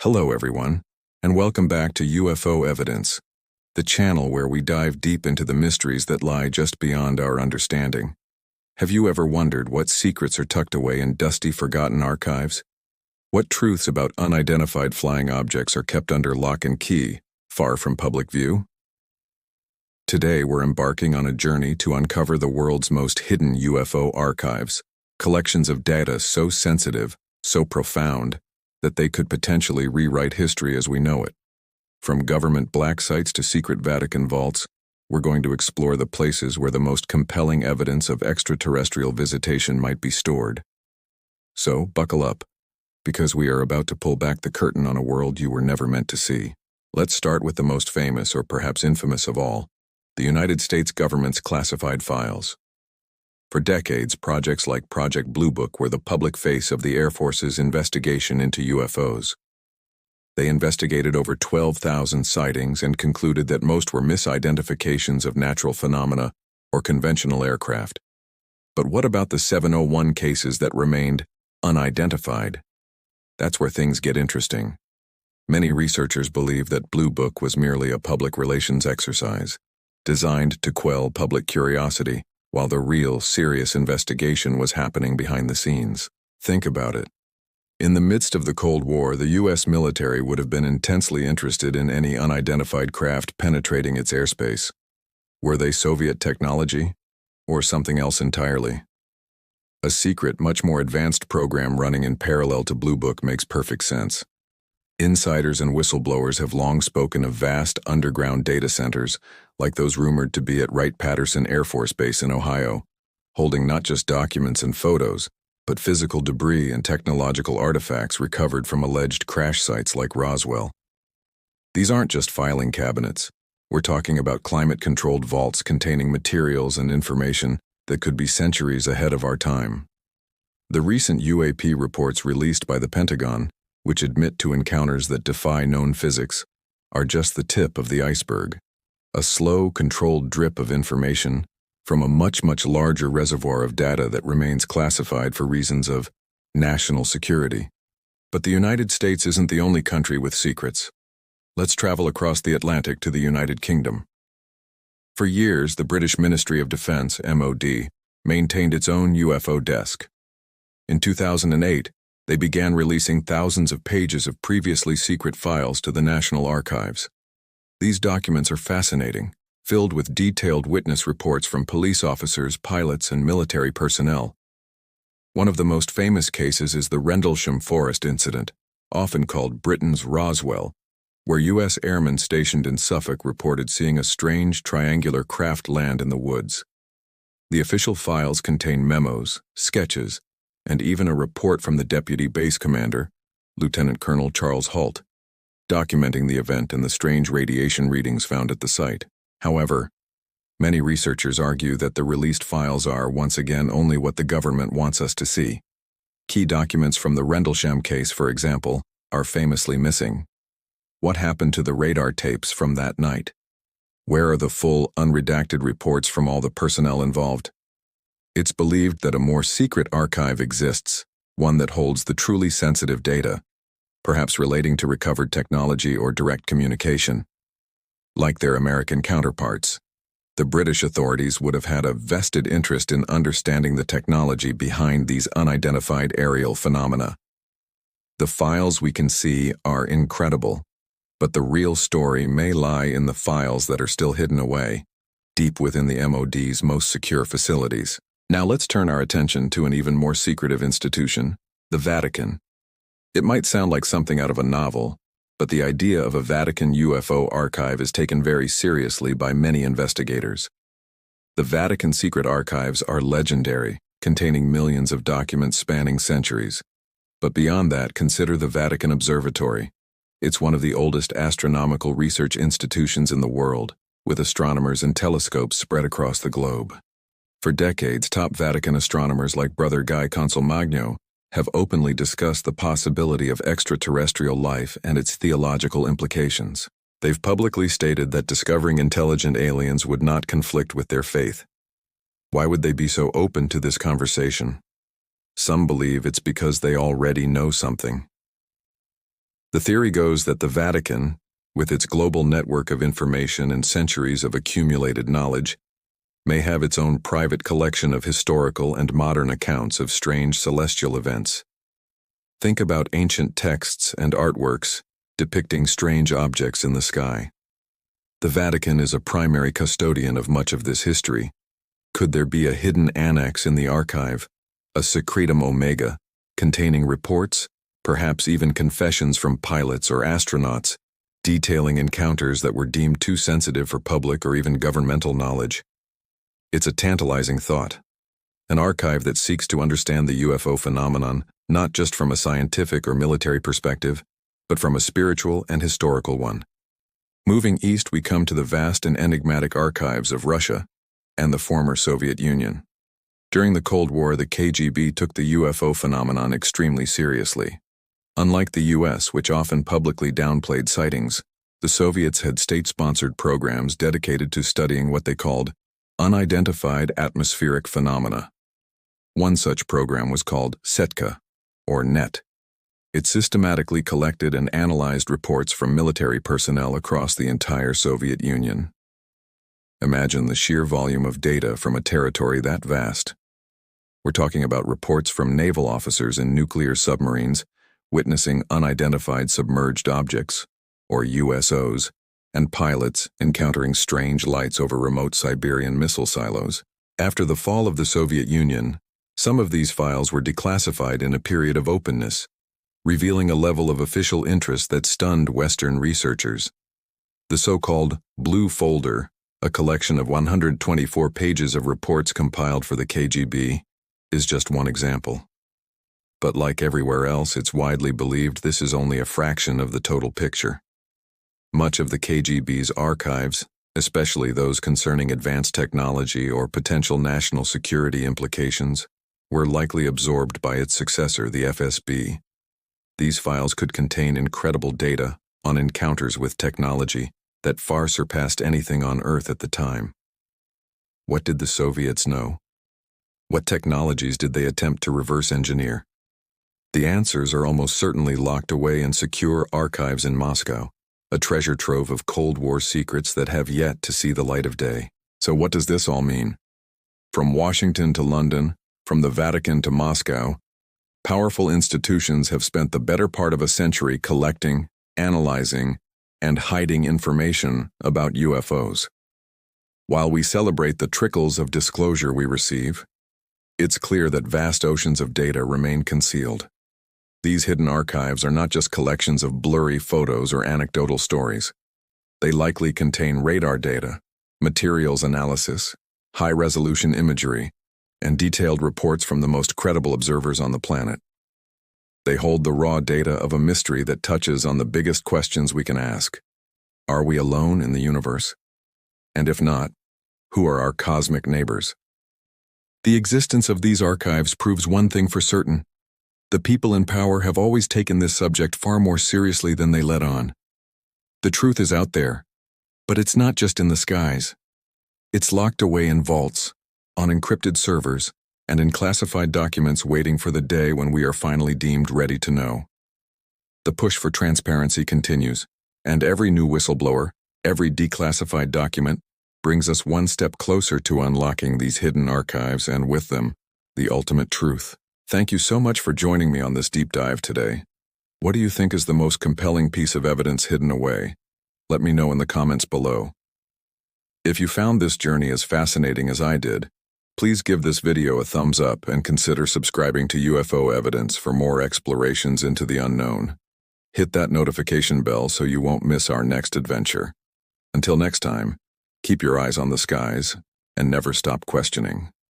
Hello everyone, and welcome back to UFO Evidence, the channel where we dive deep into the mysteries that lie just beyond our understanding. Have you ever wondered what secrets are tucked away in dusty, forgotten archives? What truths about unidentified flying objects are kept under lock and key, far from public view? Today we're embarking on a journey to uncover the world's most hidden UFO archives, collections of data so sensitive, so profound, that they could potentially rewrite history as we know it. From government black sites to secret Vatican vaults, we're going to explore the places where the most compelling evidence of extraterrestrial visitation might be stored. So, buckle up, because we are about to pull back the curtain on a world you were never meant to see. Let's start with the most famous, or perhaps infamous of all, the United States government's classified files. For decades, projects like Project Blue Book were the public face of the Air Force's investigation into UFOs. They investigated over 12,000 sightings and concluded that most were misidentifications of natural phenomena or conventional aircraft. But what about the 701 cases that remained unidentified? That's where things get interesting. Many researchers believe that Blue Book was merely a public relations exercise, designed to quell public curiosity, while the real, serious investigation was happening behind the scenes. Think about it. In the midst of the Cold War, the U.S. military would have been intensely interested in any unidentified craft penetrating its airspace. Were they Soviet technology, or something else entirely? A secret, much more advanced program running in parallel to Blue Book makes perfect sense. Insiders and whistleblowers have long spoken of vast underground data centers, like those rumored to be at Wright-Patterson Air Force Base in Ohio, holding not just documents and photos, but physical debris and technological artifacts recovered from alleged crash sites like Roswell. These aren't just filing cabinets. We're talking about climate-controlled vaults containing materials and information that could be centuries ahead of our time. The recent UAP reports released by the Pentagon, which admit to encounters that defy known physics, are just the tip of the iceberg. A slow, controlled drip of information from a much larger reservoir of data that remains classified for reasons of national security. But the United States isn't the only country with secrets. Let's travel across the Atlantic to the United Kingdom. For years, the British Ministry of Defense, MOD, maintained its own UFO desk. In 2008, they began releasing thousands of pages of previously secret files to the National Archives. These documents are fascinating, filled with detailed witness reports from police officers, pilots, and military personnel. One of the most famous cases is the Rendlesham Forest incident, often called Britain's Roswell, where U.S. airmen stationed in Suffolk reported seeing a strange triangular craft land in the woods. The official files contain memos, sketches, and even a report from the deputy base commander, Lieutenant Colonel Charles Halt, documenting the event and the strange radiation readings found at the site. However, many researchers argue that the released files are, once again, only what the government wants us to see. Key documents from the Rendlesham case, for example, are famously missing. What happened to the radar tapes from that night? Where are the full, unredacted reports from all the personnel involved? It's believed that a more secret archive exists, one that holds the truly sensitive data, perhaps relating to recovered technology or direct communication. Like their American counterparts, the British authorities would have had a vested interest in understanding the technology behind these unidentified aerial phenomena. The files we can see are incredible, but the real story may lie in the files that are still hidden away, deep within the MOD's most secure facilities. Now let's turn our attention to an even more secretive institution, the Vatican. It might sound like something out of a novel, but the idea of a Vatican UFO archive is taken very seriously by many investigators. The Vatican secret archives are legendary, containing millions of documents spanning centuries. But beyond that, consider the Vatican Observatory. It's one of the oldest astronomical research institutions in the world, with astronomers and telescopes spread across the globe. For decades, top Vatican astronomers like Brother Guy Consolmagno have openly discussed the possibility of extraterrestrial life and its theological implications. They've publicly stated that discovering intelligent aliens would not conflict with their faith. Why would they be so open to this conversation? Some believe it's because they already know something. The theory goes that the Vatican, with its global network of information and centuries of accumulated knowledge, may have its own private collection of historical and modern accounts of strange celestial events. Think about ancient texts and artworks depicting strange objects in the sky. The Vatican is a primary custodian of much of this history. Could there be a hidden annex in the archive, a secretum omega, containing reports, perhaps even confessions from pilots or astronauts, detailing encounters that were deemed too sensitive for public or even governmental knowledge? It's a tantalizing thought. An archive that seeks to understand the UFO phenomenon, not just from a scientific or military perspective, but from a spiritual and historical one. Moving east, we come to the vast and enigmatic archives of Russia and the former Soviet Union. During the Cold War, the KGB took the UFO phenomenon extremely seriously. Unlike the US, which often publicly downplayed sightings, the Soviets had state-sponsored programs dedicated to studying what they called unidentified atmospheric phenomena. One such program was called Setka, or NET. It systematically collected and analyzed reports from military personnel across the entire Soviet Union. Imagine the sheer volume of data from a territory that vast. We're talking about reports from naval officers in nuclear submarines witnessing unidentified submerged objects, or USOs, and pilots encountering strange lights over remote Siberian missile silos. After the fall of the Soviet Union, some of these files were declassified in a period of openness, revealing a level of official interest that stunned Western researchers. The so-called Blue Folder, a collection of 124 pages of reports compiled for the KGB, is just one example. But like everywhere else, it's widely believed this is only a fraction of the total picture. Much of the KGB's archives, especially those concerning advanced technology or potential national security implications, were likely absorbed by its successor, the FSB. These files could contain incredible data on encounters with technology that far surpassed anything on Earth at the time. What did the Soviets know? What technologies did they attempt to reverse engineer? The answers are almost certainly locked away in secure archives in Moscow, a treasure trove of Cold War secrets that have yet to see the light of day. So what does this all mean? From Washington to London, from the Vatican to Moscow, powerful institutions have spent the better part of a century collecting, analyzing, and hiding information about UFOs. While we celebrate the trickles of disclosure we receive, it's clear that vast oceans of data remain concealed. These hidden archives are not just collections of blurry photos or anecdotal stories. They likely contain radar data, materials analysis, high-resolution imagery, and detailed reports from the most credible observers on the planet. They hold the raw data of a mystery that touches on the biggest questions we can ask. Are we alone in the universe? And if not, who are our cosmic neighbors? The existence of these archives proves one thing for certain. The people in power have always taken this subject far more seriously than they let on. The truth is out there, but it's not just in the skies. It's locked away in vaults, on encrypted servers, and in classified documents waiting for the day when we are finally deemed ready to know. The push for transparency continues, and every new whistleblower, every declassified document, brings us one step closer to unlocking these hidden archives and with them, the ultimate truth. Thank you so much for joining me on this deep dive today. What do you think is the most compelling piece of evidence hidden away? Let me know in the comments below. If you found this journey as fascinating as I did, please give this video a thumbs up and consider subscribing to UFO Evidence for more explorations into the unknown. Hit that notification bell so you won't miss our next adventure. Until next time, keep your eyes on the skies and never stop questioning.